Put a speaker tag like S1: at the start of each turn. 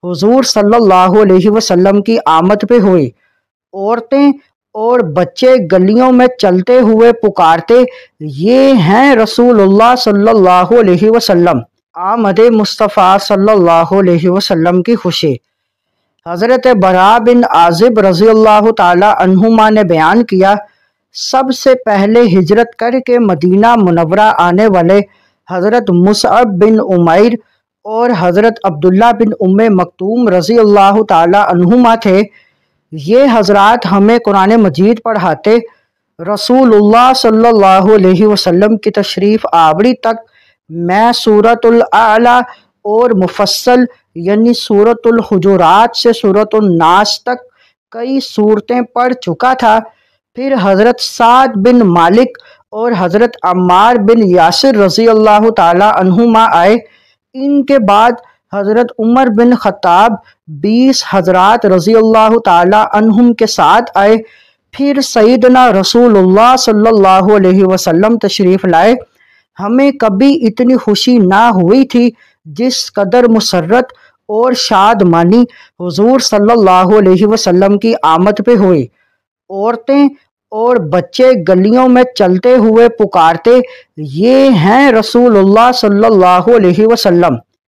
S1: حضور صلی اللہ علیہ وسلم کی آمد پہ ہوئے۔ عورتیں اور بچے گلیوں میں چلتے ہوئے پکارتے، یہ ہیں رسول اللہ صلی اللہ علیہ وسلم۔ آمد مصطفیٰ صلی اللہ علیہ وسلم کی خوشی۔ حضرت براء بن عازب رضی اللہ تعالی عنہما نے بیان کیا، سب سے پہلے ہجرت کر کے مدینہ منورہ آنے والے حضرت مصعب بن عمیر اور حضرت عبداللہ بن ام مکتوم رضی اللہ تعالی عنہما تھے۔ یہ حضرات ہمیں قرآن مجید پڑھاتے، رسول اللہ صلی اللہ علیہ وسلم کی تشریف آوری تک میں سورۃ الاعلیٰ اور مفصل یعنی سورۃ الحجرات سے سورۃ الناس تک کئی صورتیں پڑھ چکا تھا۔ پھر حضرت سعد بن مالک اور حضرت عمار بن یاسر رضی اللہ تعالی عنہما آئے۔ ان کے بعد حضرت عمر بن خطاب 20 حضرات رضی اللہ تعالی عنہم کے ساتھ آئے۔ پھر سیدنا رسول اللہ صلی اللہ علیہ وسلم تشریف لائے۔ ہمیں کبھی اتنی خوشی نہ ہوئی تھی جس قدر مسرت اور شادمانی حضور صلی اللہ علیہ وسلم کی آمد پہ ہوئی۔ عورتیں اور بچے گلیوں میں چلتے ہوئے پکارتے، یہ ہیں رسول اللہ صلی اللہ علیہ وسلم۔